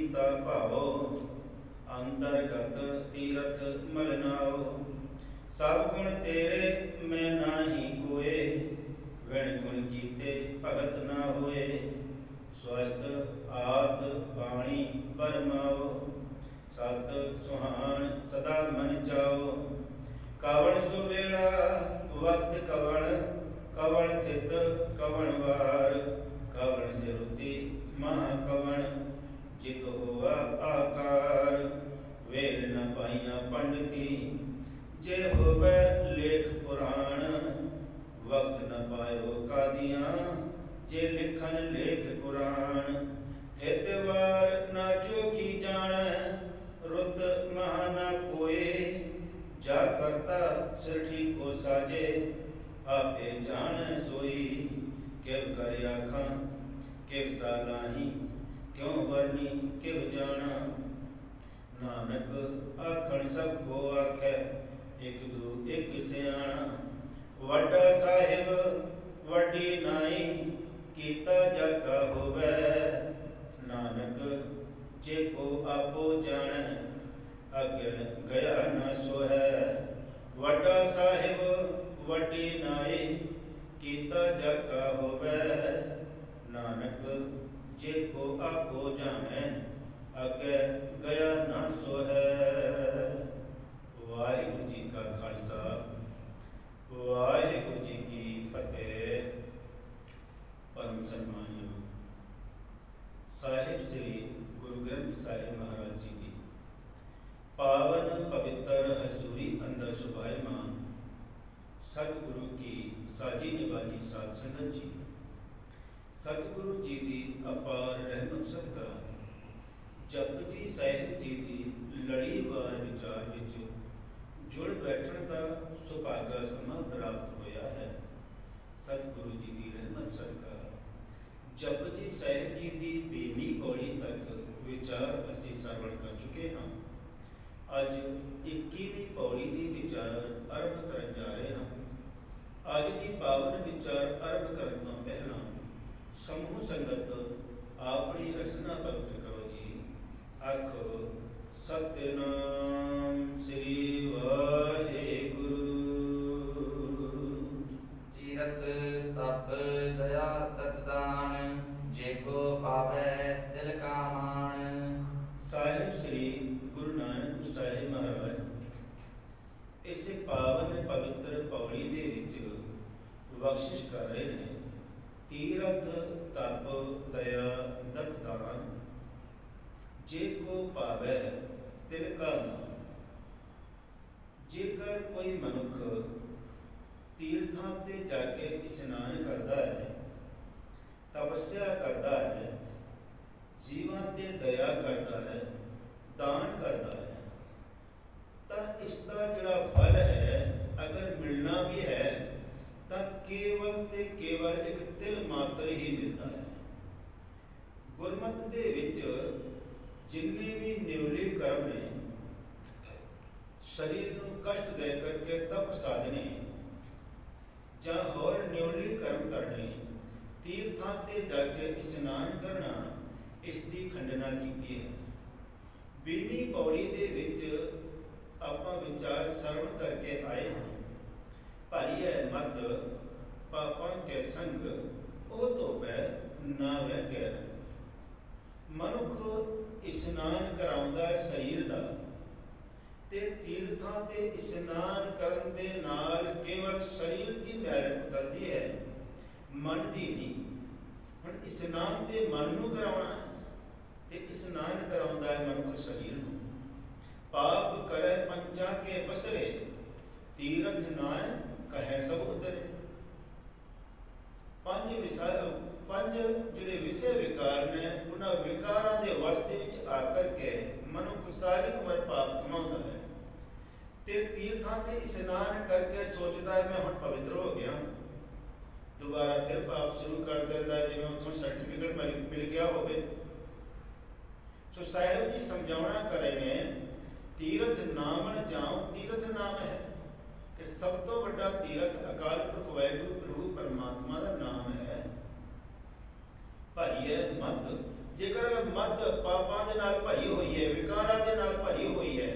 कीता भावो, अंतरगत तीरथ मलनाओ। सब गुण तेरे मैं नाही कोए, विण गुण कीते भगत ना होए। स्वस्थ आत बाणी परमाओ, सत सुहान सदा मन जाओ। कवण सुवेला वक्त कवण, कवण चित कवण वार। कवण सिरुति महाकवण, जित होवा आकार। वेल न पाइया पंडिती, जे होवे लेख पुराण। वक्त न पायो कादियां, जे लिखन लेख पुराण। हितवार न जोगी जाने, रुत महा न कोए। जा करता सिरठी को साजे, आपे जाने सोई। किव कर आखा किव सालाही, क्यों बरनी किव जाना। नानक आखण सब को आखे, एक दू एक सियाणा। वड्डा साहिब वड्डी नाई, कीता जाका होवे। नानक जे को आपो जाने, अगे गया न सोहै। वड्डा साहिब वड्डी नाई, कीता जाका होवे। नानक जे को आपो जाने, अगे गया न सोहै। वाहिगुरू जी का खालसा, वाहिगुरू जी की फतेह। परम सन्मानयोग साहिब श्री गुरु ग्रंथ साहिब महाराज जी की पावन पवित्र हजूरी अंदर सुभायमान सतगुरु की साजी निभानी साध संगत जी। सतगुरु जी की अपार रहमत सदका जपजी साहिब जी की लड़ीवार विचार विच जुड़ बैठण का सुभागा समा प्राप्त होया है। सतगुरु जी की रहमत सदका जपजी साहिब जी की 20वीं पौड़ी तक विचार असी श्रवण कर चुके हाँ। अज 21वीं पौड़ी की विचार आरंभ करन जा रहे हैं। अज की पावन विचार आरंभ करने तो पहला समूह संगत अपनी रचना पवित्र करो जी। आखो सत्यनाम श्री वाहिगुरु। तीरथ तप दया तत्दान, जेको पावै दिल का मान। साहिब श्री गुरु नानक साहिब महाराज इस पावन पवित्र पौड़ी दे विच बख्शिश कर रहे हैं। तीरथ तप दया दत्तान, जेको पावै तिल का मान। जेकर कोई मनुख तीर्थां ते जाके इशनान करता है, तपस्या करता है, जीवां ते दया करता है, दान करता है, तो इसका जिहड़ा फल है अगर मिलना भी है तो केवल ते केवल एक तिल मात्र ही मिलता है। गुरमत दे विच जिन्ने भी निवले कर्म ने शरीर को कष्ट दे करके तप साधने ਜਾਂ होर निवले कर्म करने, तीर्थां ते जाके स्नान करना, इसकी खंडना की है। 20वीं पौड़ी दे विच आपां विचार सरवण करके आए हाँ। भारी है मत पापां के संग, ओ धोवै ना वह गैर। मनुख इशनान कराउंदा शरीर दा, ते तीर्थां ते इशनान करन दे नाल केवल शरीर की मैल उतरदी है, मन दी नहीं। हुण इशनान ते मन नूं कराउणा ते इशनान कराउंदा है मनुख शरीर नूं। पाप करे पंचा के पसरे, तीरथ नाय कहे सब उतरे। पंज जिहड़े विषय विकार ने, उन्हां विकारां दे वास्ते विच आकर के मनुख सारी उम्र पाप कमाउंदा है। ते तीर्थां ते इशनान करके सोचता है मैं हुण पवित्र हो गया, दोबारा फिर पाप शुरू कर देता है, जिवें उत्थों सर्टिफिकेट मिल गया होवे। तो साहिब जी समझावना करे ने, तीरथ नामन जाओ। तीरथ नाम है कि सब तो बड़ा तीरथ अकाल पुरख वाहिगुरू प्रभु परमात्मा का नाम है। भारी है मत, जेकर मत ਮਤ ਪਾਪਾਂ ਦੇ ਨਾਲ ਭਰੀ ਹੋਈ ਹੈ, ਵਿਕਾਰਾਂ ਦੇ ਨਾਲ ਭਰੀ ਹੋਈ ਹੈ,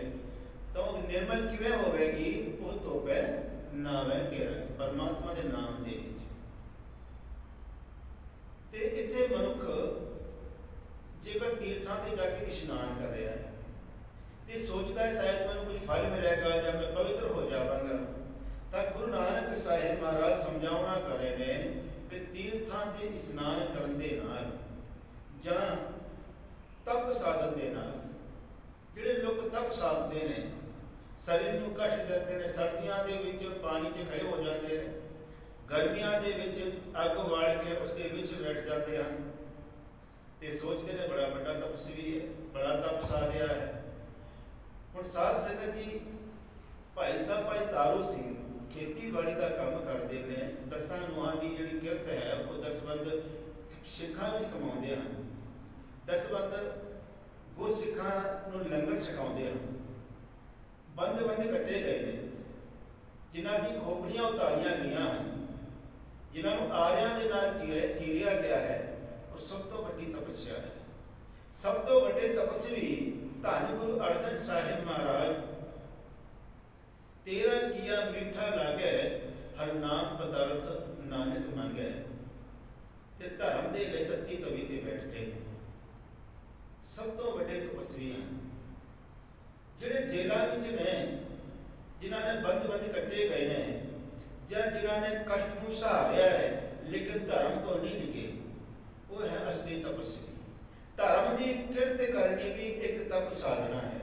ਤਾਂ ਉਹ ਨਿਰਮਲ ਕਿਵੇਂ ਹੋਵੇਗੀ? ਉਹ ਧੋਪੇ ਨਾਵੇਂ ਘੇਰਾ ਪਰਮਾਤਮਾ ਦੇ ਨਾਮ ਦੇ ਵਿੱਚ। ਤੇ ਇੱਥੇ ਮਨੁੱਖ ਜੇਕਰ ਤੀਰਥਾਂ ਤੇ ਜਾ ਕੇ ਇਸ਼ਨਾਨ ਕਰ ਰਿਹਾ ਹੈ ਤੇ ਸੋਚਦਾ ਹੈ ਸ਼ਾਇਦ ਮੈਨੂੰ ਕੁਝ ਫਲ ਮਿਲੇਗਾ ਜਾਂ ਮੈਂ ਪਵਿੱਤਰ ਹੋ ਜਾਵਾਂਗਾ, ਤਾਂ ਗੁਰੂ ਨਾਨਕ ਸਾਹਿਬ ਮਹਾਰਾਜ ਸਮਝਾਉਣਾ ਕਰ ਰਹੇ ਨੇ ਕਿ ਤੀਰਥਾਂ ਤੇ ਇਸ਼ਨਾਨ ਕਰਨ ਦੇ ਨਾਲ ਜਾਂ ਤਪ ਸਾਧਨ ਦੇ ਨਾਲ, ਜਿਹੜੇ ਲੋਕ ਤਪ ਸਾਧਦੇ ਨੇ, ਸਰੀਰ ਨੂੰ ਕਸ਼ਟ ਦਿੰਦੇ ਨੇ, ਸਰਦੀਆਂ ਦੇ ਵਿੱਚ ਪਾਣੀ 'ਚ ਖੜੇ ਹੋ ਜਾਂਦੇ ਨੇ, ਗਰਮੀਆਂ ਦੇ ਵਿੱਚ ਅੱਗ ਬਾਲ ਕੇ ਉਸ ਦੇ ਵਿੱਚ ਬੈਠ ਜਾਂਦੇ ਹਨ ਤੇ ਸੋਚਦੇ ਨੇ ਬੜਾ ਵੱਡਾ ਤਪਸਵੀ ਹੈ, ਬੜਾ ਤਪ ਸਾਧਿਆ ਹੈ। ਹੁਣ ਸਾਧ ਸੰਗਤ ਜੀ, ਭਾਈ ਸਾਹਿਬ ਭਾਈ ਤਾਰੂ ਸਿੰਘ ਖੇਤੀਬਾੜੀ ਦਾ ਕੰਮ ਕਰਦੇ ਨੇ। 10 ਨੂੰਹਾਂ ਦੀ ਜਿਹੜੀ ਕਿਰਤ ਹੈ ਉਹ ਦਸਵੰਧ ਸਿੱਖਾਂ ਵਿੱਚ ਕਮਾਉਂਦੇ ਹਨ। ਦਸਵੰਧ ਗੁਰਸਿੱਖਾਂ ਨੂੰ ਲੰਗਰ ਛਕਾਉਂਦੇ ਹਨ। ਬੰਦ ਕੱਟੇ ਗਏ ਨੇ, ਜਿਨ੍ਹਾਂ ਦੀ ਖੋਪੜੀਆਂ ਉਤਾਰੀਆਂ ਗਈਆਂ ਹਨ, ਜਿਨ੍ਹਾਂ ਨੂੰ ਆਰਿਆਂ ਦੇ ਨਾਲ ਚੀਰਿਆ ਗਿਆ ਹੈ, ਉਹ ਸਭ ਤੋਂ ਵੱਡੀ ਤਪੱਸਿਆ ਹੈ। ਸਭ ਤੋਂ ਵੱਡੇ ਤਪਸਵੀ ਧੰਨ ਗੁਰੂ ਅਰਜਨ ਸਾਹਿਬ ਮਹਾਰਾਜ, 13 ਕੀਆ ਮਿੱਠਾ ਲਾਗੇ ਹਰ ਨਾਮ ਪਦਾਰਥ ਨਾਨਕ ਮੰਗੇ, ਤੇ ਧਰਮ ਦੇ ਲਈ ਤੱਤੀ ਤਵੀ ਤੇ ਬੈਠ ਗਏ। ਸਭ ਤੋਂ ਵੱਡੇ ਤਪਸਵੀ ਹਨ। ਜਿਹੜੇ ਜੇਲਾਂ ਵਿੱਚ ਨੇ, ਜਿਨ੍ਹਾਂ ਨੇ ਬੰਦ ਕੱਟੇ ਗਏ ਨੇ, ਜਾਂ ਜਿਨ੍ਹਾਂ ਨੇ ਕਸ਼ਟ ਨੂੰ ਸਹਾਰਿਆ ਹੈ ਲੇਕਿਨ ਧਰਮ ਤੋਂ ਨਹੀਂ ਨਿਕੇ, ਉਹ ਹੈ ਅਸਲੀ ਤਪਸਵੀ। ਧਰਮ ਦੀ ਕਿਰਤ ਕਰਨੀ ਵੀ ਇੱਕ ਤਪ ਸਾਧਨਾ ਹੈ।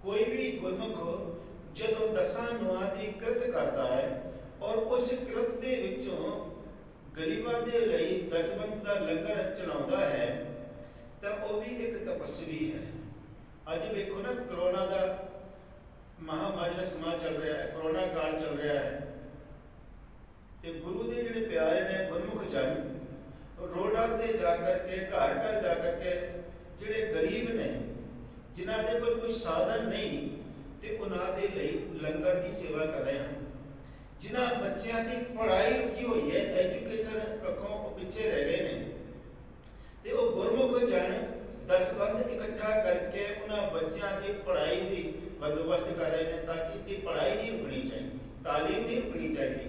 ਕੋਈ ਵੀ ਗੁਰਮੁਖ ਜਦੋਂ 10 ਨੂੰਹਾਂ ਦੀ ਕਿਰਤ ਕਰਦਾ ਹੈ ਔਰ ਉਸ ਕਿਰਤ ਦੇ ਵਿੱਚੋਂ ਗਰੀਬਾਂ ਦੇ ਲਈ ਦਸਵੰਧ ਦਾ ਲੰਗਰ ਚਲਾਉਂਦਾ ਹੈ, ਤਾਂ ਉਹ ਵੀ ਇੱਕ ਤਪਸਵੀ ਹੈ। ਅੱਜ ਵੇਖੋ ਨਾ, ਕਰੋਨਾ ਦਾ ਮਹਾਮਾਰੀ ਦਾ ਸਮਾਂ ਚੱਲ ਰਿਹਾ ਹੈ, ਕਰੋਨਾ ਕਾਲ ਚੱਲ ਰਿਹਾ ਹੈ, ਤੇ ਗੁਰੂ ਦੇ ਜਿਹੜੇ ਪਿਆਰੇ ਨੇ ਗੁਰਮੁਖ ਜਨ ਰੋਡਾਂ ਤੇ ਜਾ ਕਰਕੇ, ਘਰ ਜਾ ਕਰਕੇ, ਜਿਹੜੇ ਗਰੀਬ ਨੇ, ਜਿਨ੍ਹਾਂ ਦੇ ਕੋਲ ਕੋਈ ਸਾਧਨ ਨਹੀਂ, ਤੇ ਉਹਨਾਂ ਦੇ ਲਈ ਲੰਗਰ ਦੀ ਸੇਵਾ ਕਰ ਰਹੇ ਹਨ। ਜਿਨ੍ਹਾਂ ਬੱਚਿਆਂ ਦੀ ਪੜ੍ਹਾਈ ਰੁਕੀ ਹੋਈ ਹੈ, ਐਜੂਕੇਸ਼ਨ ਪੱਖੋਂ ਉਹ ਪਿੱਛੇ ਰਹਿ ਗਏ ਨੇ, ਤੇ ਉਹ ਗੁਰਮੁਖ ਜਨ ਦਸਵੰਧ ਇਕੱਠਾ ਕਰਕੇ ਉਹਨਾਂ ਬੱਚਿਆਂ ਦੀ ਪੜ੍ਹਾਈ ਦੀ ਬੰਦੋਬਸਤ ਕਰ ਰਹੇ ਨੇ, ਤਾਂ ਕਿ ਇਸ ਦੀ ਪੜ੍ਹਾਈ ਨਹੀਂ ਰੁਕਣੀ ਚਾਹੀਦੀ, ਤਾਲੀਮ ਨਹੀਂ ਰੁਕਣੀ ਚਾਹੀਦੀ।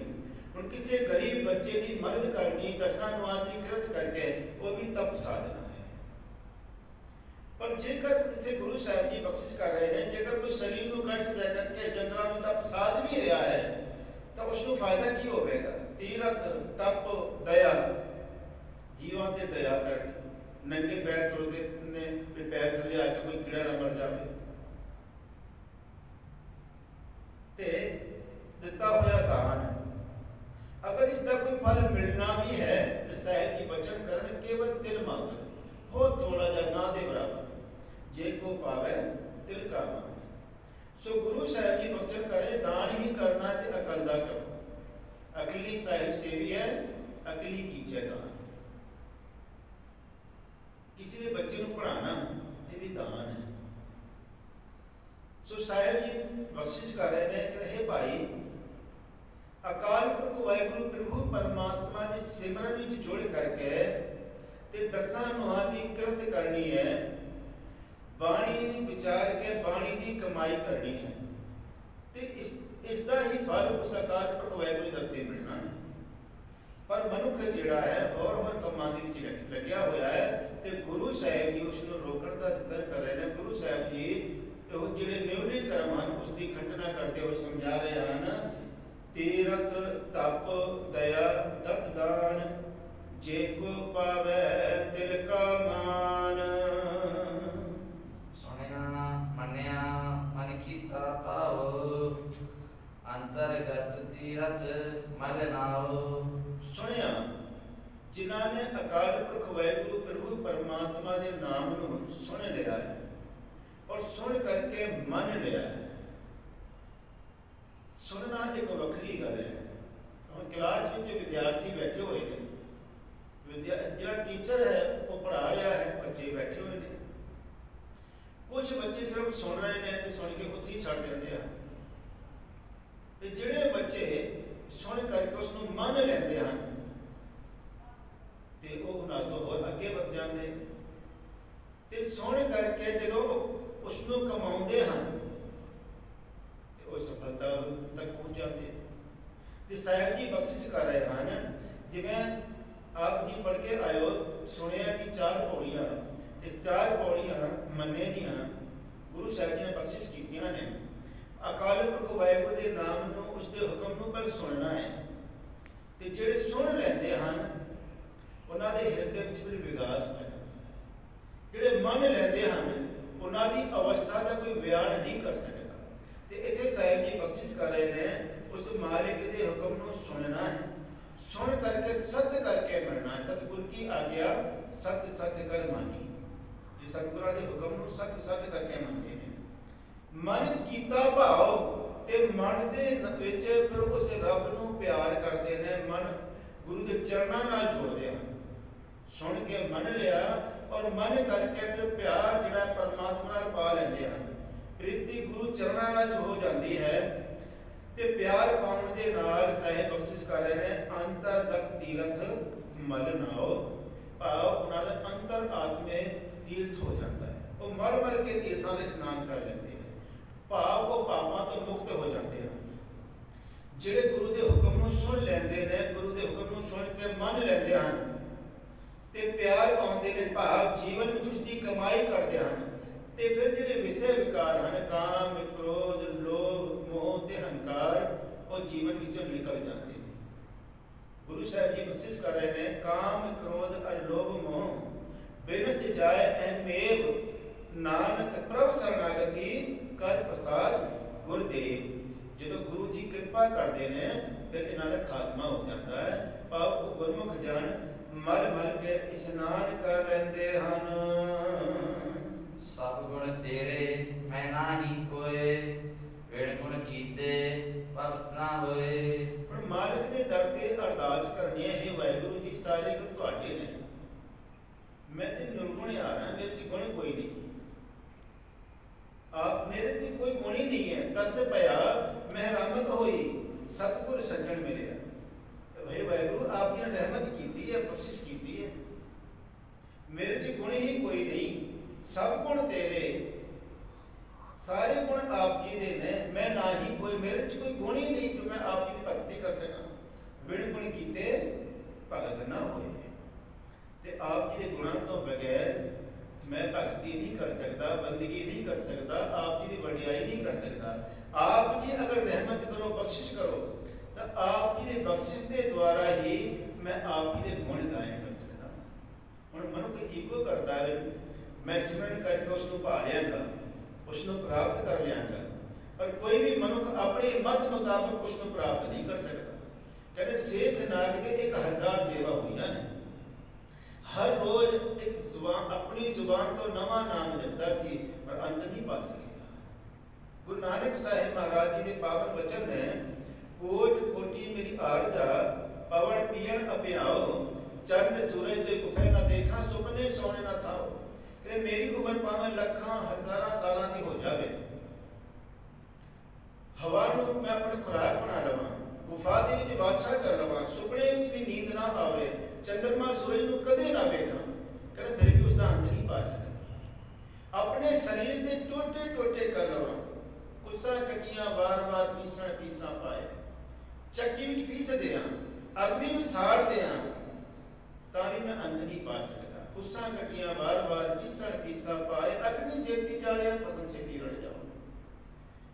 ਹੁਣ ਕਿਸੇ ਗਰੀਬ ਬੱਚੇ ਦੀ ਮਦਦ ਕਰਨੀ 10 ਨੂੰਹਾਂ ਦੀ ਕਿਰਤ ਕਰਕੇ, ਉਹ ਵੀ ਤਪ ਸਾਧਨਾ ਹੈ। ਪਰ ਜੇਕਰ ਇੱਥੇ ਗੁਰੂ ਸਾਹਿਬ ਜੀ ਬਖਸ਼ਿਸ਼ ਕਰ ਰਹੇ ਨੇ, ਜੇਕਰ ਕੋਈ ਸਰੀਰ ਨੂੰ ਕਸ਼ਟ ਦੇ ਕਰਕੇ ਜੰਗਲਾਂ ਵਿੱਚ ਤਪ ਸਾਧ ਵੀ ਰਿਹਾ ਹੈ, ਤਾਂ ਉਸ ਨੂੰ ਫਾਇਦਾ ਕੀ ਹੋਵੇਗਾ? ਤੀਰਥ, ਤਪ, ਦਇਆ, ਜੀਵਾਂ ਤੇ ਦਇਆ ਕਰਨੀ। ਨੰਗੇ ਪੈਰ ਤੁਰਦੇ ਨੇ, ਪੈਰ ਥੱਲੇ ਆ ਕੇ ਕੋਈ ਕੀੜਾ ਨਾ ਮਰ ਜਾਵੇ, ਤੇ ਦਿੱਤਾ ਹੋਇਆ ਦਾਨ, ਅਗਰ ਇਸ ਦਾ ਕੋਈ ਫਲ ਮਿਲਣਾ ਵੀ ਹੈ ਤਾਂ ਸਾਹਿਬ ਜੀ ਬਚਨ ਕਰਨ ਕੇਵਲ ਤਿਲ ਮਾਤਰ, ਬਹੁਤ ਥੋੜਾ ਜਿਹਾ, ਨਾ ਦੇ ਬਰਾਬਰ, ਜੇ ਕੋ ਪਾਵੇ ਤਿਲ ਕਾ ਮਾਨ। ਸੋ ਗੁਰੂ ਸਾਹਿਬ ਜੀ ਬਚਨ ਕਰੇ ਦਾਨ ਹੀ ਕਰਨਾ ਤੇ ਅਕਲ ਦਾ ਕਰੋ। ਅਕਲੀ ਸਾਹਿਬ ਸੇਵੀ ਹੈ, ਅਕਲੀ ਕੀਜੇ ਦਾਨ। ਕਿਸੇ ਦੇ ਬੱਚੇ ਨੂੰ ਪੜ੍ਹਾਉਣਾ ਇਹ ਵੀ ਦਾਨ ਹੈ। ਸੋ ਸਾਹਿਬ ਜੀ ਬਖਸ਼ਿਸ਼ ਕਰ ਰਹੇ ਨੇ ਕਿ ਇਹ ਭਾਈ ਅਕਾਲ ਪੁਰਖ ਵਾਹਿਗੁਰੂ ਪ੍ਰਭੂ ਪਰਮਾਤਮਾ ਦੇ ਸਿਮਰਨ ਵਿੱਚ ਜੁੜ ਕਰਕੇ ਤੇ 10 ਨੂੰਹਾਂ ਦੀ ਕਿਰਤ ਕਰਨੀ ਹੈ, ਬਾਣੀ ਨੂੰ ਵਿਚਾਰ ਕੇ ਬਾਣੀ ਦੀ ਕਮਾਈ ਕਰਨੀ ਹੈ, ਤੇ ਇਸ ਦਾ ਹੀ ਫਲ ਉਸ ਅਕਾਲ ਪੁਰਖ ਵਾਹਿਗੁਰੂ ਦਰ ਤੇ ਮਿਲਣਾ ਹੈ। ਪਰ ਮਨੁੱਖ ਜਿਹੜਾ ਹੈ ਹੋਰ ਕੰਮਾਂ ਦੇ ਵਿੱਚ ਲੱਗਿਆ ਹੋਇਆ ਹੈ, ਤੇ ਗੁਰੂ ਸਾਹਿਬ ਜੀ ਉਸ ਨੂੰ ਰੋਕਣ ਦਾ ਯਤਨ ਕਰ ਰਹੇ ਨੇ। ਗੁਰੂ ਸਾਹਿਬ ਜੀ ਉਹ ਜਿਹੜੇ ਨਿਉਲੇ ਕਰਮ ਹਨ ਉਸ ਦੀ ਖੰਡਨਾ ਕਰਦੇ ਹੋਏ ਸਮਝਾ ਰਹੇ ਹਨ, ਤੀਰਥ, ਤਪ, ਦਇਆ, ਦਤ ਦਾਨ, ਜੇ ਕੋ ਪਾਵੇ ਤਿਲ ਕਾ ਮਾਨ। ਸੁਣਿਆ ਮੰਨਿਆ ਮਨ ਕੀਤਾ ਭਾਉ, ਅੰਤਰਗਤ ਤੀਰਥ ਮਲ ਨਾਉ। ਸੁਣਿਆ, ਜਿਨ੍ਹਾਂ ਨੇ ਅਕਾਲ ਪੁਰਖ ਵਾਹਿਗੁਰੂ ਪ੍ਰਭੂ ਪਰਮਾਤਮਾ ਦੇ ਨਾਮ ਨੂੰ ਸੁਣ ਲਿਆ ਹੈ ਔਰ ਸੁਣ ਕਰਕੇ ਮੰਨ ਲਿਆ ਹੈ। ਸੁਣਨਾ ਇੱਕ ਵੱਖਰੀ ਗੱਲ ਹੈ। ਹੁਣ ਕਲਾਸ ਵਿੱਚ ਵਿਦਿਆਰਥੀ ਬੈਠੇ ਹੋਏ ਨੇ, ਜਿਹੜਾ ਟੀਚਰ ਹੈ ਉਹ ਪੜ੍ਹਾ ਰਿਹਾ ਹੈ, ਬੱਚੇ ਬੈਠੇ ਹੋਏ ਨੇ। ਕੁਝ ਬੱਚੇ ਸਿਰਫ ਸੁਣ ਰਹੇ ਨੇ ਤੇ ਸੁਣ ਕੇ ਉੱਥੇ ਹੀ ਛੱਡ ਦਿੰਦੇ ਆ, ਤੇ ਜਿਹੜੇ ਬੱਚੇ ਸੁਣ ਕਰਕੇ ਉਸ ਨੂੰ ਮੰਨ ਲੈਂਦੇ ਹਨ ਤੇ ਉਹ ਉਹਨਾਂ ਤੋਂ ਹੋਰ ਅੱਗੇ ਵਧ ਜਾਂਦੇ। ਤੇ ਸੋਹਣ ਕਰਕੇ ਜਦੋਂ ਉਸ ਨੂੰ ਕਮਾਉਂਦੇ ਹਨ ਤੇ ਉਹ ਸਫਲਤਾ ਤੱਕ ਪਹੁੰਚ ਜਾਂਦੇ। ਤੇ ਸਾਹਿਬ ਜੀ ਬਖਸ਼ਿਸ਼ ਕਰ ਰਹੇ ਹਨ, ਜਿਵੇਂ ਆਪ ਜੀ ਪੜ੍ਹ ਕੇ ਆਇਓ, ਸੁਣਿਆ ਕਿ 4 ਪੌੜੀਆਂ, ਇਹ 4 ਪੌੜੀਆਂ ਮੰਨੇ ਦੀਆਂ ਗੁਰੂ ਸਾਹਿਬ ਜੀ ਨੇ ਬਖਸ਼ਿਸ਼ ਕੀਤੀਆਂ ਨੇ। ਅਕਾਲ ਪੁਰਖ ਵਾਹਿਗੁਰੂ ਦੇ ਨਾਮ ਨੂੰ, ਉਸ ਦੇ ਹੁਕਮ ਨੂੰ ਪਹਿਲਾਂ ਸੁਣਨਾ ਹੈ, ਤੇ ਜਿਹੜੇ ਸੁਣ ਲੈਂਦੇ ਹਨ ਉਹਨਾਂ ਦੇ ਹਿਰਦੇ ਵਿੱਚ ਵੀ ਵਿਕਾਸ ਹੈ। ਜਿਹੜੇ ਮੰਨ ਲੈਂਦੇ ਹਨ ਉਹਨਾਂ ਦੀ ਅਵਸਥਾ ਦਾ ਕੋਈ ਬਿਆਨ ਨਹੀਂ ਕਰ ਸਕਦਾ। ਤੇ ਇੱਥੇ ਸਾਹਿਬ ਜੀ ਬਖਸ਼ਿਸ਼ ਕਰ ਰਹੇ ਨੇ, ਉਸ ਮਾਲਿਕ ਦੇ ਹੁਕਮ ਨੂੰ ਸੁਣਨਾ ਹੈ, ਸੁਣ ਕਰਕੇ ਸਤ ਕਰਕੇ ਮੰਨਣਾ। ਸਤਿਗੁਰ ਕੀ ਆਗਿਆ ਸਤ ਸਤ ਕਰ ਮਾਨੀ। ਇਹ ਸਤਿਗੁਰਾਂ ਦੇ ਹੁਕਮ ਨੂੰ ਸਤ ਸਤ ਕਰਕੇ ਮੰਨਦੇ ਨੇ। ਮਨ ਕੀਤਾ ਭਾਵ, ਤੇ ਮਨ ਦੇ ਵਿੱਚ ਫਿਰ ਉਸ ਰੱਬ ਨੂੰ ਪਿਆਰ ਕਰਦੇ ਨੇ, ਮਨ ਗੁਰੂ ਦੇ ਚਰਨਾਂ ਨਾਲ ਜੋੜਦੇ ਹਨ। ਸੁਣ ਕੇ ਮੰਨ ਲਿਆ ਔਰ ਮਨ ਕਰਕੇ ਫਿਰ ਪਿਆਰ ਜਿਹੜਾ ਪਰਮਾਤਮਾ ਨਾਲ ਪਾ ਲੈਂਦੇ ਹਨ। ਪ੍ਰੀਤੀ ਗੁਰੂ ਚਰਨਾਂ ਨਾਲ ਹੋ ਜਾਂਦੀ ਹੈ, ਤੇ ਪਿਆਰ ਪਾਉਣ ਦੇ ਨਾਲ ਸਾਹਿਬ ਬਖਸ਼ਿਸ਼ ਕਰ ਰਹੇ ਨੇ, ਅੰਤਰਗਤ ਤੀਰਥ ਮਲ ਨਾਓ। ਭਾਵ ਉਹਨਾਂ ਦਾ ਅੰਤਰ ਆਤਮੇ ਤੀਰਥ ਹੋ ਜਾਂਦਾ ਹੈ। ਉਹ ਮਲ ਮਲ ਕੇ ਤੀਰਥਾਂ ਦੇ ਇਸ਼ਨਾਨ ਕਰ ਲੈਂਦੇ ਨੇ। ਭਾਵ ਉਹ ਪਾਪਾਂ ਤੋਂ ਮੁਕਤ ਹੋ ਜਾਂਦੇ ਹਨ। ਜਿਹੜੇ ਗੁਰੂ ਦੇ ਹੁਕਮ ਨੂੰ ਸੁਣ ਲੈਂਦੇ ਨੇ, ਗੁਰੂ ਦੇ ਹੁਕਮ ਨੂੰ ਸੁਣ ਕੇ ਮੰਨ ਲੈਂਦੇ ਹਨ ਤੇ ਪਿਆਰ ਪਾਉਂਦੇ ਨੇ, ਭਾਵ ਜੀਵਨ ਵਿੱਚ ਉਸ ਦੀ ਕਮਾਈ ਕਰਦੇ ਹਨ। ਤੇ ਫਿਰ ਜਿਹੜੇ ਵਿਸ਼ੇ ਵਿਕਾਰ ਹਨ, ਕਾਮ, ਕ੍ਰੋਧ, ਲੋਭ, ਮੋਹ ਤੇ ਹੰਕਾਰ, ਉਹ ਜੀਵਨ ਵਿੱਚੋਂ ਨਿਕਲ ਜਾਂਦੇ ਨੇ। ਗੁਰੂ ਸਾਹਿਬ ਜੀ ਬਖਸ਼ਿਸ਼ ਕਰ ਰਹੇ ਨੇ, ਕਾਮ, ਕ੍ਰੋਧ ਅਰ ਲੋਭ ਮੋਹ ਬਿਨ ਸਿਜਾਏ ਅਹਮੇਵ, ਨਾਨਕ ਪ੍ਰਭ ਸਰਨਾਗਤੀ ਕਰ ਪ੍ਰਸਾਦ ਗੁਰਦੇਵ। ਜਦੋਂ ਗੁਰੂ ਜੀ ਕਿਰਪਾ ਕਰਦੇ ਨੇ ਫਿਰ ਇਹਨਾਂ ਦਾ ਖਾਤਮਾ ਹੋ ਜਾਂਦਾ ਹੈ। ਭਾਵ ਗੁਰਮੁਖ ਜਨ ਮਲ ਮਲ ਕੇ ਇਸ਼ਨਾਨ ਕਰ ਲੈਂਦੇ ਹਨ। ਸਭ ਗੁਣ ਤੇਰੇ ਮੈਂ ਨਾਹੀ ਕੋਏ, ਵਿਣ ਗੁਣ ਕੀਤੇ ਭਗਤ ਨਾ ਹੋਏ। ਹੁਣ ਮਾਲਕ ਦੇ ਦਰ ਤੇ ਅਰਦਾਸ ਕਰਨੀ ਹੈ, ਇਹ ਵਾਹਿਗੁਰੂ ਜੀ ਸਾਰੇ ਗੁਣ ਤੁਹਾਡੇ ਨੇ, ਮੈਂ ਤੇ ਨਿਰਗੁਣ ਆ ਰਹਾ, ਮੇਰੇ ਚ ਗੁਣ ਕੋਈ ਨਹੀਂ। आप मेरे से कोई गुण ही नहीं है। तरस पया मेहरामत होई, सतगुर सज्जन मिले। तो भाई वाहिगुरु आपने रहमत की है, बख्शिश की है, मेरे से गुण ही कोई नहीं, सब गुण तेरे, सारे गुण आप जी दे ने, मैं ना ही कोई, मेरे से कोई गुण ही नहीं तो मैं आप जी की भक्ति कर सका। बिन गुण कीते भगत ना होए। ते आप जी के गुणों तो बगैर मैं भक्ति नहीं कर सकता, बंदगी नहीं कर सकता, आप जी की वडियाई नहीं कर सकता। आप जी अगर रहमत करो, बख्शिश करो, तो आप जी के बख्शिश के द्वारा ही मैं आप जी के गुण गायन कर सकता। हुण मनुख ईगो करता है, मैं सिमरन करके उसको पा लियांगा, उसको प्राप्त कर लियांगा, पर कोई भी मनुख अपने मत मुताबिक उसको प्राप्त नहीं कर सकता। कहते सेठ नाग के 1000 सेवा हुई ने, हर रोज एक जुबान अपनी जुबान तो नवा नाम जपता सी, पर अंत नहीं पा सकेगा। गुरु नानक साहिब महाराज जी के पावन वचन ने, कोट कोटि मेरी आरजा, पवन पियन अपियाओ, चंद सूरज दे कुफे न देखा, सुपने सोने न थाओ। कि मेरी उम्र पावे लखा हजारा साल की हो जाए, हवा नूं मैं अपनी खुराक बना लवां, गुफा दे विच वासा कर लवां, सुपने विच भी नींद ना आवे, चंद्रमा सूरज नूं कदे ना वेखां, कहते फिर भी उसका अंत नहीं पा सकता। अपने शरीर के टोटे टोटे कर लवां, कुसा कटियां बार बार पीसा पीसा पाए, चक्की में पीस दियां, अग्नि में साड़ दियां, तारी मैं अंत नहीं पा सकता। कुसा कटियां बार बार पीसा पीसा पाए, अग्नि सेती जालियां पसंद सेती रड़ जाओ।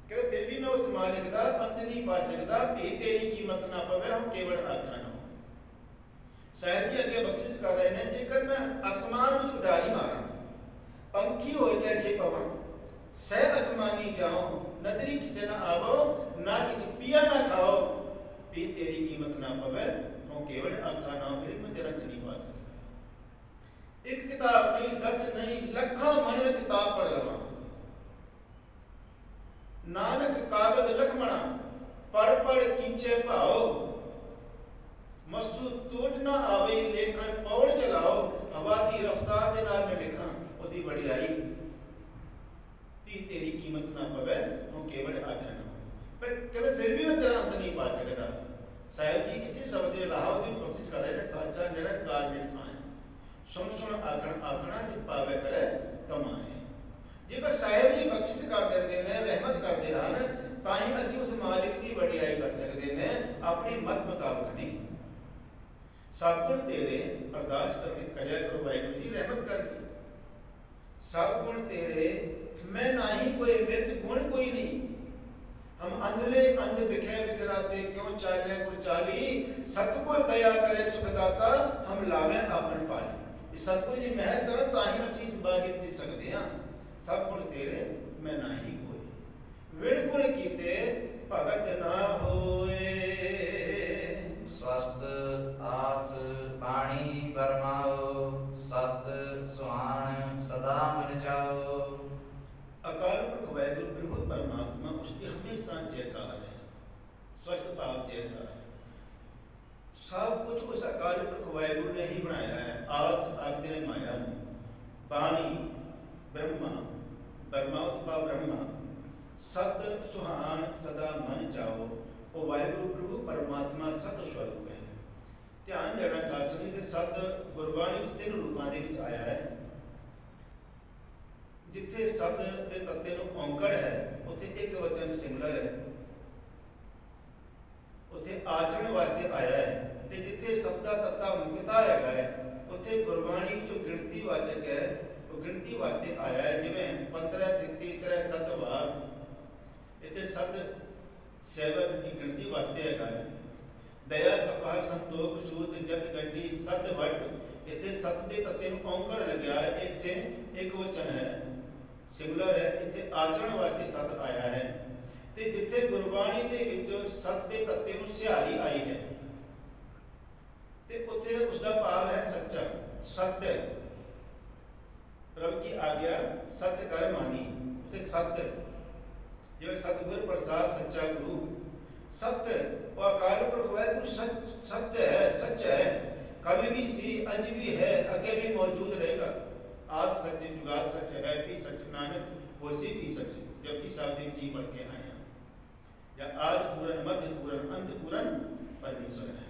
कहते फिर भी मैं उस मालिक का अंत नहीं पा सकता, भी तेरी कीमत ना पवे, हम केवल आख्या ना। साहिब जी अगे बख्शिश कर रहे हैं, जेकर मैं आसमान में उडारी मारा, पंखी हो जाए जे पवन, सह आसमानी जाओ, नदरी किसे ना आवो, ना किसी पिया ना खाओ, भी तेरी कीमत ना पवे, हम केवल आखा ना, फिर मैं तेरा नहीं पा सकता। एक किताब नहीं, 10 नहीं, लखा मन में किताब पढ़ लवा, नानक कागज लखमणा, पढ़ पढ़ कीचे भाओ, मस्तू टूट ना आवे, लेखन पौड़ चलाओ, हवा की रफ्तार के नाल में लिखा, ओदी वडियाई, भी तेरी कीमत ना पवे, हम केवल आख्या ना। पर कहते फिर भी मैं तेरा अंत नहीं पा सकता। साहिब जी इसी शब्द के राह की कोशिश कर रहे हैं, साचा निरंकार निर्था है, सुन सुन आखण आखना जो पावे करे तमाए। जेकर साहिब जी बख्शिश कर देंगे ने, रहमत करते हैं, ताही असी उस मालिक की वडियाई कर सकते हैं, अपनी मत मुताबिक नहीं। सतगुण तेरे अरदास करके करया करो वाहिगुरू जी रहमत करके। सब गुण तेरे मैं नाही कोई, मेरे गुण कोई नहीं। हम अंधले अंध बिखे बिखराते क्यों चाले गुर चाली, सतगुर दया करे सुखदाता हम लावे आपन पाली। सतगुर जी मेहर करो ताही असी इस बागी दे सकते हैं। सब गुण तेरे मैं नाही कोई, विण गुण कीते भगत ना होए। स्वस्थ आथ पाणी बरमाओ, सत सुहान सदा मन जाओ। अकाल पुरख वाहिगुरू प्रभु परमात्मा उसकी हमेशा जयकार है, स्वस्थ भाव जयकार है। सब कुछ उस अकाल पुरख वाहिगुरू ने ही बनाया है। आद आदि ने माया बाणी ब्रह्मा बरमाउत पा ब्रह्मा, सत सुहान सदा मन जाओ। वो वाहिगुरू प्रभु परमात्मा सत स्वरूप है। ध्यान देना साथ संगत के सत गुरबाणी में 3 रूपां दे विच आया है। जिथे सत के तत्ते नूं औंकड़ है उथे एक वचन सिंगुलर है, उथे आचरण वास्ते आया है। ते जिथे सत्ता तत्ता मुक्ता है उथे गुरबाणी जो गिनती वाचक है वो गिनती वास्ते आया है। जिवें 15 33 तरह सत वार इथे सत सेवन की गिनती वास्ते है। दया कपा संतोख सूत जत गंडी सत वट इथे सत दे तत्ते नूं औंकड़ लग्या है। इथे एक वचन है सिंगुलर है, इथे आचरण वास्ते सत आया है। ते जिथे गुरबाणी दे विच सत दे तत्ते नूं सिहारी आई है ते उथे उसका भाव है सच्चा सत्य। प्रभु की आज्ञा सत्य कर मानी, उथे सत्य जिवें सतगुर प्रसाद सच्चा गुरु सत्य। वो अकाल पुरख वाहिगुरू सत्य है, सच है, कल भी सी अज भी है अगे भी मौजूद रहेगा। आद सच जुगाद सच है भी सच नानक होसी भी सच। जब भी साहब जी पढ़ के आए या आद पूरन मध्य पूरन अंत पूरन परमेश्वर है।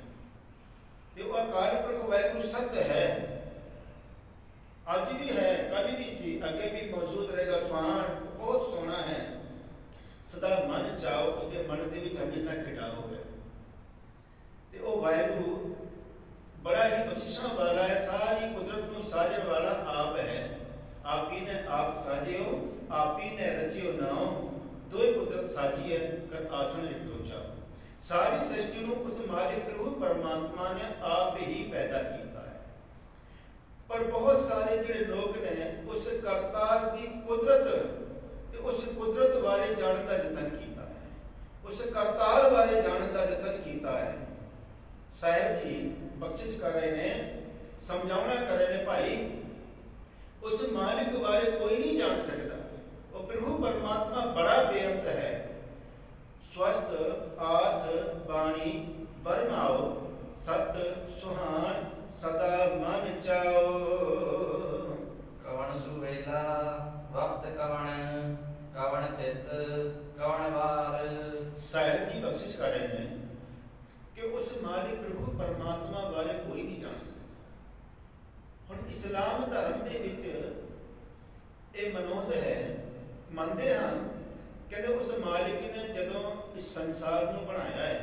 तो वो अकाल पुरख वाहिगुरू सत्य है, आज भी है कल भी सी अगे भी मौजूद रहेगा। सुहान बहुत सोना है, सदा मन जाओ उसके मन के विच हमेशा खिटाओ है। ते वो वाहिगुरू बड़ा ही बख्शिशण वाला है, सारी कुदरत को साजन वाला आप है। आप ही ने आप साजे हो, आप ही ने रचियो नाओ, दो ही कुदरत साजी है कर आसन लिटो जाओ। सारी सृष्टि को उस मालिक प्रभु परमात्मा ने आप ही पैदा किया है। पर बहुत सारे जिहड़े लोग ने उस करतार की कुदरत ते उस कुदरत बारे जानने का यतन किया है, उस करतार बारे जानने का यतन किया है। साहिब जी बख्शिश कर रहे ने, समझाना कर रहे ने, भाई उस मालिक बारे कोई नहीं जान सकता। वो प्रभु परमात्मा बड़ा बेअंत है। स्वस्थ आद बाणी बरमाओ, सत सुहान सदा मन चाओ। कवण सुवेला वक्त कवण, कवण तित कवण वार। साहिब जी बख्शिश कर रहे हैं कि उस मालिक प्रभु परमात्मा बारे कोई नहीं जान सकता। हुण इस्लाम धर्म दे विच ये मनोद है, मनते हैं कहते उस मालिक ने जदों इस संसार को बनाया है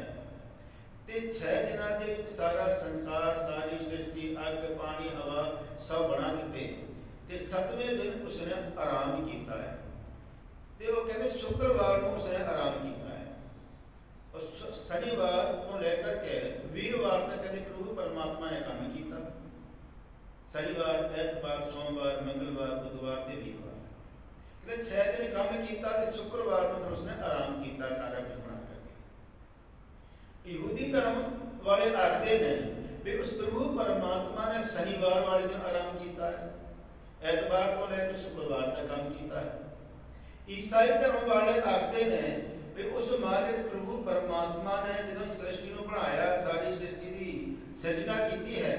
ते 6 दिनों के विच सारा संसार सारी सृष्टि अग पानी हवा सब बना दिते ते 7वें दिन उसने आराम किया है। ते वो कहते शुक्रवार को उसने आराम किया है और शनिवार को लेकर के वीरवार तक कहते प्रभु परमात्मा ने काम किया। शनिवार एतवार सोमवार मंगलवार बुधवार ते वीरवार कहते 6 दिन काम किया ते शुक्रवार को उसने आराम किया सारा कुछ बना करके। यहूदी धर्म वाले आखते ने भी उस प्रभु परमात्मा ने शनिवार वाले दिन आराम किया है, एतवार को लेकर शुक्रवार तक काम किया है। ईसाई धर्म वाले आखते ने भी उस मालिक प्रभु परमात्मा ने जो सृष्टि को बनाया सारी सृष्टि की सिरजना की है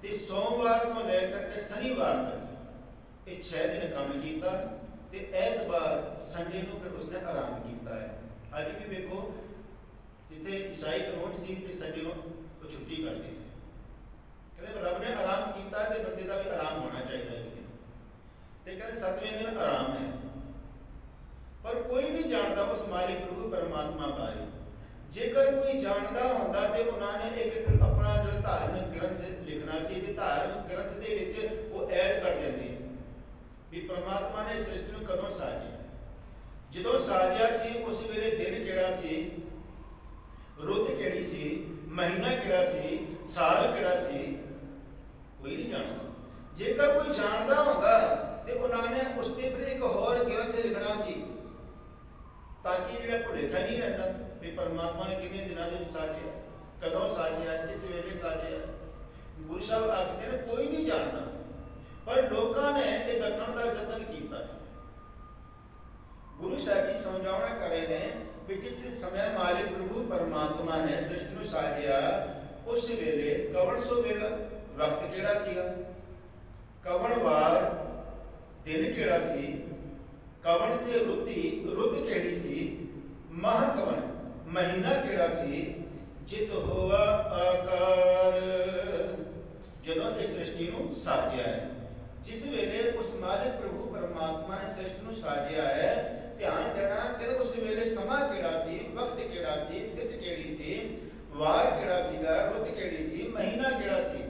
ते सोमवार को लेकर के शनिवार तक ये 6 दिन काम किया ते एतवार संडे को फिर उसने आराम किया है। अज भी देखो जिथे ईसाई कानून सी ते संडे को छुट्टी कर दी कहते रब ने आराम किया ते बंदे का भी जेकर कोई जानता होगा तो उन्होंने उसके फिर एक होर ग्रंथ लिखना सी ताकि जो भुलेखा नहीं रहता भी परमात्मा ने कितने दिनों दिन साजिया, कदों साजिया, किस वेले साजिया। गुरु साहब आखते हैं कोई नहीं जानता, पर लोगों ने यह दसन का यतन किया है। गुरु साहब जी समझाना कर रहे हैं कि जिस समय मालिक प्रभु परमात्मा ने सृष्टि को साजिया उस वेले कवन सो वेला वक्त केड़ा सीगा, कवन वार दिन केड़ा सी, कवन से रुत केड़ी सी, माह कवन महीना केड़ा सी, जित होवा आकार जदों इस सृष्टि को साजिया है। जिस वेले उस मालिक प्रभु परमात्मा ने सृष्टि को साजिया है, ध्यान देना कि उस वेले समा केड़ा सी, वक्त केड़ा सी, तिथ केड़ी सी, वार केड़ा सीगा, रुत केड़ी सी, महीना केड़ा सी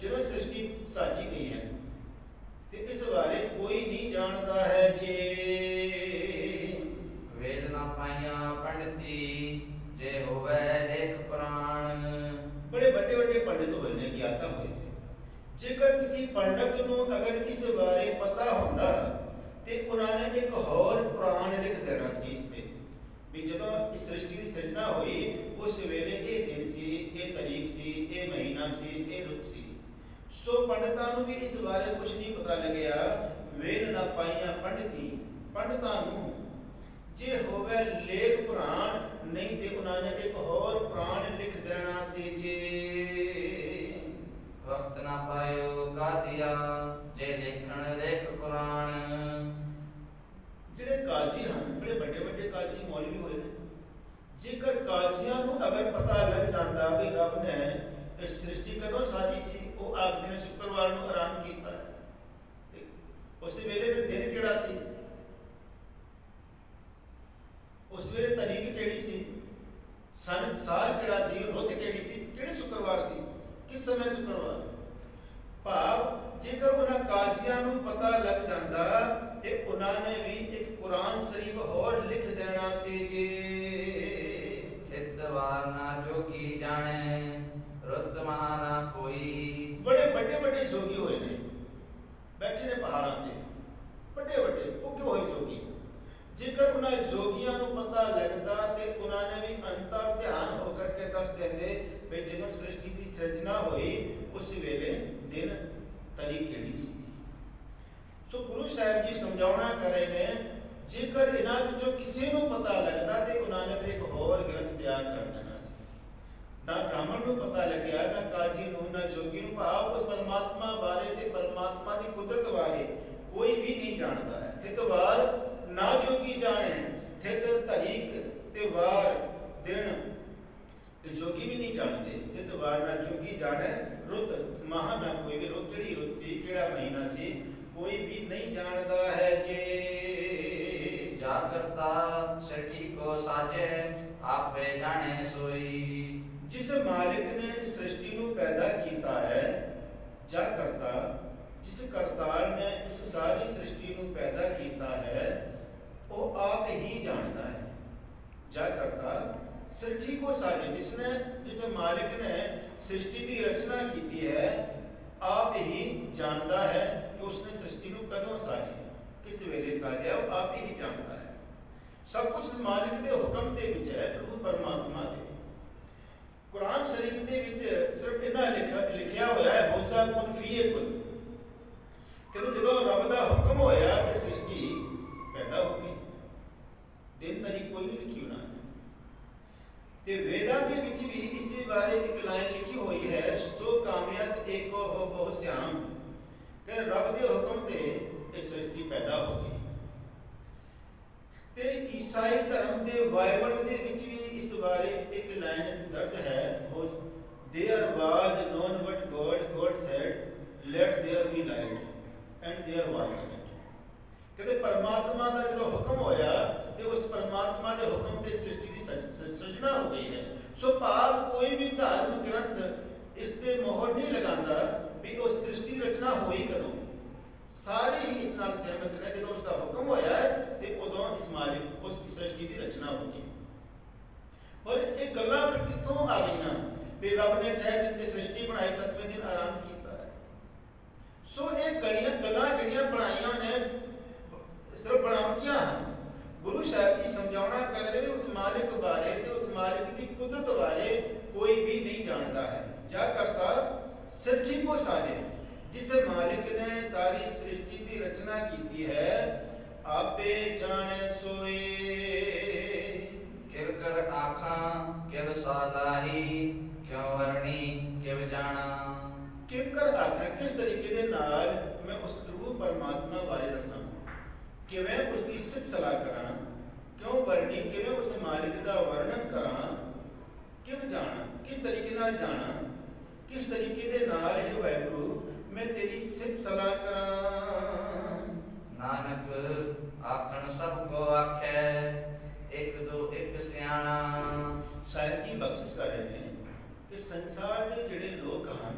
जो सृष्टि साजी गई है। ते इस बारे कोई नहीं जानता है जे वेद ना पाइया पंडिती जे होवे लेख पुराण। बड़े बड़े बड़े पंडित हुए ने, ज्ञाता हुए ने। जेकर किसी पंडित को अगर इस बारे पता होंदा ते उन्होंने एक होर पुराण लिख देना सी इसते भी जदों इस सृष्टि की सृजना हुई उस वेले ये दिन सी, ये तारीख सी, ये महीना सी, ये रुत सी। सो पंडितां नूं भी इस बारे कुछ नहीं पता लग्या। वेद ना पाइया पंडिती, पंडितां नूं जे होवे लेख पुराण नहीं ते उन्होंने एक होर पुराण लिख देना सी जे वक्त ना पायो का दिया जे लेखन लेख पुराण। जिहड़े काजी हैं बड़े बड़े बड़े काजी मौलवी होए ने, जेकर काजियां नूं अगर पता लग जाता भी रब ने इस सृष्टि कदों साजी सी, वो आखदे ने शुक्रवार नूं आराम कीता है, उस वेले फिर दिन केड़ा सी, उस वेले तारीख केड़ी सी, सन साल केड़ा सी, रुत केड़ी सी, केड़े शुक्रवार थी, किस समय शुक्रवार। भाव जेकर उन्हें काजियां नूं पता लग जाता ते उन्होंने भी एक कुरान शरीफ होर लिख देना सी जे चित्तवार ना जोगी जाने रुत महाना कोई। बड़े बड़े बड़े जोगी हुए ने, बैठे ने पहाड़ों से बड़े बड़े, वो क्यों हुए जोगी। जेकर उन्हें जोगियां नूं पता लगता ते उन्होंने भी अंतर ध्यान होकर के दस देंदे भाई जब सृष्टि की सृजना हुई उस वेले दिन तारीख केड़ी सी। सो गुरु साहब जी समझाना कर रहे ने जेकर इन्हां विचों किसी नूं पता लगता ते उन्होंने फिर एक होर ग्रंथ तैयार कर देना सी। ना ब्राह्मण नूं पता लग्या, ना काजी नूं, ना जोगी नूं, भाव उस परमात्मा बारे ते परमात्मा की कुदरत बारे कोई भी नहीं जानता है। थित वार ना जोगी जाने, थित तारीख ते वार दिन जोगी भी नहीं जानते। थित वार ना जोगी जाने, रुत माह ना कोई भी, रुत केड़ी रुत सी, केड़ा महीना सी, कोई भी नहीं जानता है जे जा करता सृष्टि को साजे आपे जाने सोई। जिस मालिक ने इस सृष्टि को पैदा किया है, जा करता जिस करतार ने इस सारी सृष्टि को पैदा किया है वो आप ही जानता है। जा करता सृष्टि को साजे, जिसने जिस मालिक ने सृष्टि की रचना की है आप ही जानता है कि उसने सृष्टि को कदों साजिया, किस वेले साजिया, वो आप ही जानता है। सब कुछ मालिक के हुक्म के विच है, प्रभु परमात्मा के। कुरान शरीफ के विच सिर्फ इन्ना लिखिया हुआ है होसा कुन फीए कुन, कि जो रब का हुक्म होया कि सृष्टि पैदा हो गई, दिन तारीख कोई नहीं लिखी उन्होंने। ते वेदां के विच भी इसके बारे एक लाइन लिखी हुई है, सो कामयात एको हो बहुत श्याम, कि रब के हुक्म से ये सृष्टि पैदा हो गई। ते ईसाई धर्म के बाइबल के विच भी इस बारे एक लाइन दर्ज है, there was none but God said let there be light and there was light. कहते परमात्मा का जो हुक्म होया ते उस परमात्मा के हुक्म से सृष्टि की सृजना हो गई है। सो भाव कोई भी धार्मिक ग्रंथ इसते मोहर नहीं लगाता भी उस सृष्टि की रचना हुई कदों। सारे ही इस नाल सहमत ने जो उसका हुक्म होया है ते उदों इस मालिक उस सृष्टि की रचना होगी। और एक गल्लां फिर कितों आ गईयां भी रब ने 6 दिन की सृष्टि बनाई, 7वें दिन आराम किया है। सो एक सृष्टि को साजे, जिस मालिक ने सारी सृष्टि की रचना की है, आपे जाने सोए। किव कर आखा किव सादाही, क्यों वर्णी किव जाना। किव कर आखा, किस तरीके दे नाल मैं उस रूप परमात्मा बारे दसां, किवें उसकी सिफत सलाह करां, क्यों वर्णी किवें उस मालिक का वर्णन करां, किव जाना किस तरीके नाल जाना, किस तरीके दे नाल है वाहिगुरू मैं तेरी सिफत सलाह करां। नानक आखन सबको आखे, एक दो एक सियाणा। साहिब जी बख्शिश कर रहे हैं कि संसार के जिहड़े लोग हैं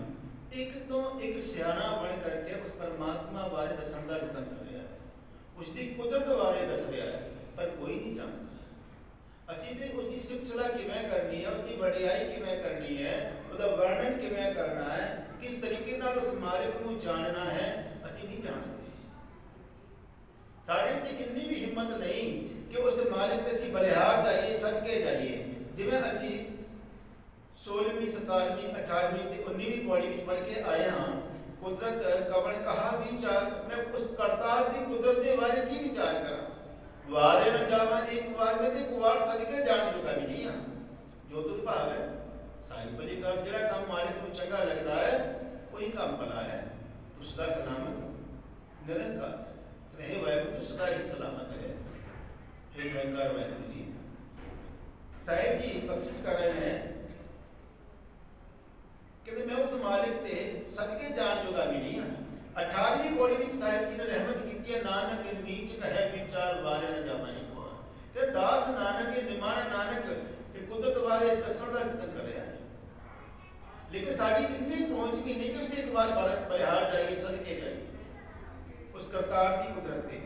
एक तो एक सियाणा बन करके उस परमात्मा बारे दसन का यतन कर रहा है, उसकी कुदरत बारे दस रहा है, पर कोई नहीं जानता। असीं ते उसकी सिफत सलाह किवें करनी है, उसकी वडियाई किवें करनी है, उसका वर्णन किवें करना है, किस तरीके नाल उस मालिक को जानना है, असीं नहीं जानते। साढ़े ते इन्नी भी हिम्मत नहीं कि उस मालिक के असीं बलिहार जाइए, सदके जाइए। जिवें असीं 16वीं 17वीं 18वीं ते 19वीं पौड़ी में पढ़ के आए हाँ, कुदरत कवन कहा विचार, मैं उस करतार की कुदरत के बारे की विचार करा, वारे न जावा एक बार में ते कुवार सदके जान चुका भी नहीं हाँ। जो तुझ भाव है साहिब बली कर जिहड़ा काम मालिक को चंगा लगता है वही काम भला है, तू सदा सलामत निरंकार रहे, वाहिगुरू तू सदा ही सलामत है। हे निरंकार वाहिगुरू जी। साहिब जी बख्शिश कर रहे हैं कि मैं उस मालिक ते सदके जान जोगा भी नहीं हाँ। 18वीं पौड़ी में साहिब जी ने रहमत की है, नानक नीच कहे विचार वारे न जावाई को, कि दास नानक ये निमान नानक ये कुदरत बारे दसण दा यतन कर रहा है, लेकिन साडी इतनी पहुंच भी नहीं कि उसने एक बार बलिहार जाइए, सदके जाइए उस करतार की कुदरत ते।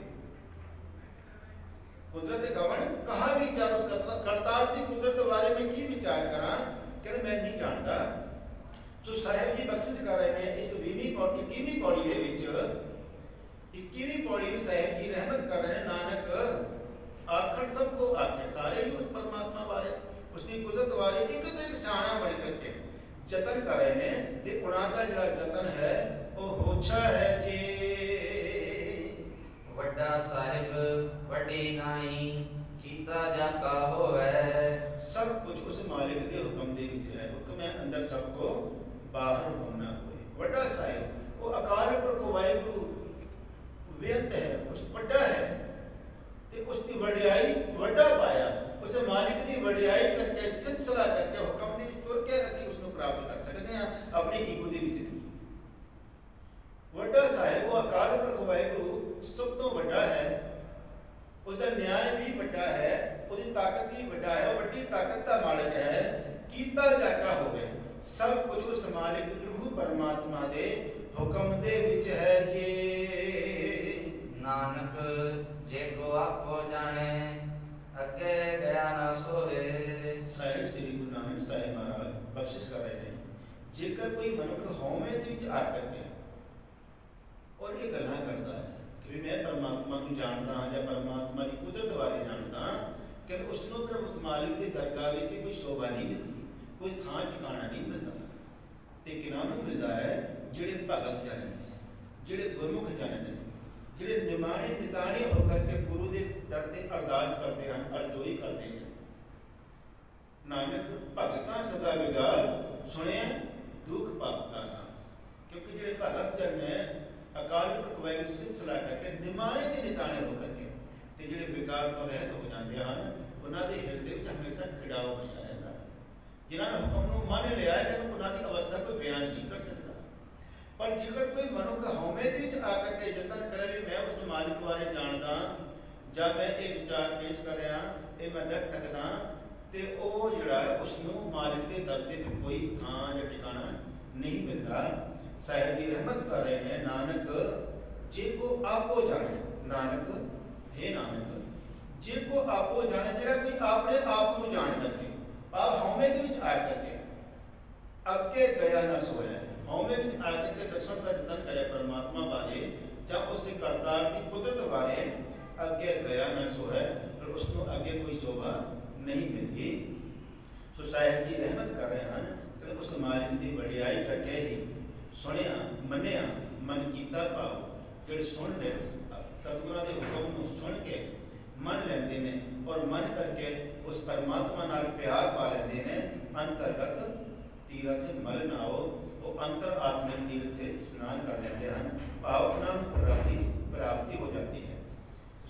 कुदरत गवन कहा विचार, उस करतार की कुदरत बारे में की विचार करा, कहते मैं नहीं जानता। तो साहिब जी बख्शिश कर रहे हैं इस 20वीं पौड़ी 21वीं पौड़ी दे विच 21वीं पौड़ी में साहिब जी रहमत कर रहे हैं, नानक आखण सबको आखे, सारे ही उस परमात्मा बारे उसकी कुदरत बारे एक तो एक सियाणा बन करके जतन कर रहे हैं, ते उन्हां दा जिहड़ा जतन है वो होछा है जी। वड्डा साहिब वड्डी नाई, कीता जा का होवे। सब कुछ उस मालिक के हुक्म दे विच है, हुक्म है अंदर सबको बाहर हुक्म ना होए। वड्डा साहिब वो अकाल पुरख वाहिगुरू वेद है, उस वड्डा है ते उसकी वडियाई वड्डा पाया, उस मालिक की वडियाई करके सिलसिला करके हुक्म दे विच तुर के असीं उसनु प्राप्त कर सकते हैं, अपनी ईगो दे विच नहीं। वड्डा साहिब वो अकाल पुरख वाहिगुरू सब तो वड्डा है, उसका न्याय भी वड्डा है, उसकी ताकत भी वड्डा है, वड्डी ताकत का मालिक है। कीता जाका हो गए सब कुछ उस मालिक रूह परमात्मा दे हुक्म दे विच है जी। नानक जे को आपो जाने, अगे गया ना सोए। साहिब श्री गुरु नानक साहिब महाराज बख्शिश कर रहे हैं, जेकर कोई मनुख हौमे दे विच आ करके और ये गल्लां करता है कि मैं परमात्मा को जानता हाँ, या परमात्मा की कुदरत बारे जानता हाँ, कि उसनों फिर उस मालिक की दरगाह में कोई शोभा नहीं मिलती, कोई थां ठिकाना नहीं मिलता। ते किनानू मिलता है जिहड़े भगत जन ने, जिहड़े गुरमुख जन ने, जिहड़े निमाणे निताणे होकर के गुरु के दर ते अरदास करते हैं, अरजोई करते हैं। नानक भगतां सदा विगास, सुने दुख पाप का नाश। क्योंकि जिहड़े भगत जन ने अकाल पुरख वाहिगुरू सिलसिला करके निमाणे ते निताणे होकर के ते जिहड़े विकार तो रहत हो जाते हैं, उन्हां दे हिरदे विच हमेशा खिड़ाव बनिया रहता है। जिन्होंने हुक्म नूं मान लिया है कि उन्हां दी अवस्था कोई बयान नहीं कर सकता, पर जेकर कोई मनुख हौमे दे विच आकर के यतन करे भी मैं उस मालिक बारे जानदा, जब मैं ये विचार पेश कर रहा ये मैं दस सकदा, ते ओ जिहड़ा उसनूं मालिक दे दर ते कोई थां या ठिकाना नहीं मिलता। साहिब जी रहमत कर रहे हैं, नानक जे को आपो जाने, नानक हे नानक जे को आपो जाने, जिहड़ा कोई आपने आप को जान करके आप हौमे दे विच आ करके अगे गया ना सोया, हौमे विच आ करके दसण दा यतन करे परमात्मा बारे जां उसके करतार की कुदरत बारे अगे गया ना सोया, पर उसको अगे कोई शोभा नहीं मिलती। तो साहिब जी रहमत कर रहे हैं कि उस मालिक की वडियाई करके ही सुनिया मनिया मन कीता भाव जो सुन ले सतगुरां दे हुक्म नूं सुन के मन लेंदे ने और मन करके उस परमात्मा नाल प्यार पा लेंदे ने अंतरगत तीरथ मल नाओ वो अंतर आत्मिक तीर्थ स्नान कर लेते हैं भाव प्राप्ति हो जाती है।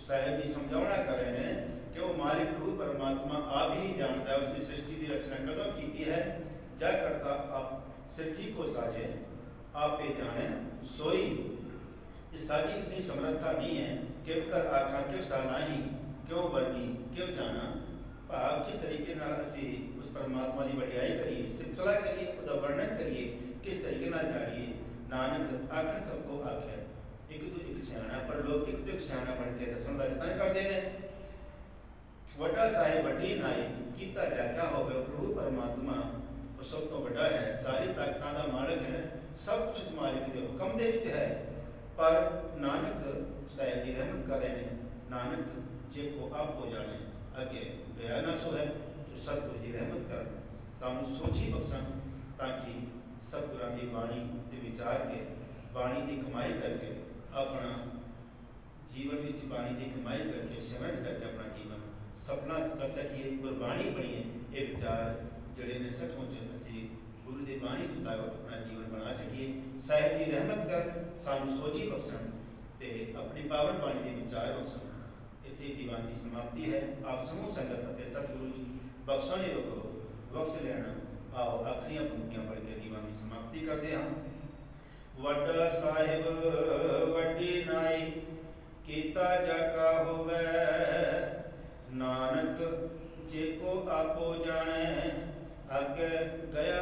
साहिब जी समझावना कर रहे हैं कि वो मालिक रूप परमात्मा आप ही जानता है उसकी सृष्टि की रचना कदों की है जा करता आप सृष्टि को साजे आप पे जाने सोई साड़ी इतनी समर्था नहीं है कि कर आखा क्यों साना ही क्यों बनी क्यों जाना भाव किस तरीके नाल असी उस परमात्मा की वडियाई करिए सिलसिला करिए उसका वर्णन करिए किस तरीके नाल जानिए। नानक आखिर सबको आख्या एक तो एक सियाणा पर लोग एक तो एक सियाणा बन के दसन का यतन करते हैं। वड्डा साहिब वड्डी नाई कीता जाता होवे प्रभु परमात्मा वो सब तो वड्डा है सारी ताकतां दा मालिक है सब कुछ उस मालिक के हुक्म दे विच है। पर नानक साहिब जी रहमत कर रहे हैं नानक जे को आप हो जाने अगे गया ना सो है तो सतगुरु जी रहमत कर सानू सोची बख्शन ताकि सतगुरां दी बाणी ते विचार के बाणी की कमाई करके अपना जीवन में बाणी की कमाई करके सिमरन करके अपना जीवन सपना कर सकिए गुरबाणी बनिए ये विचार जड़े ने सचमुच असी गुरु की बाणी मुताबिक अपना जीवन बना सकिए। साहिब जी रहमत कर सानू सोची बख्शन ते अपनी पावन बाणी के विचार बख्शन। इतने दीवान की समाप्ति है आप समूह संगत सतगुरु जी बख्शण योग बख्श लेना आओ आखिरी पंक्तियां पढ़ के दीवान की समाप्ति करते हैं। वड्डा साहिब वड्डी नाई कीता जाका होवे नानक जे को आपो जाने अगे गया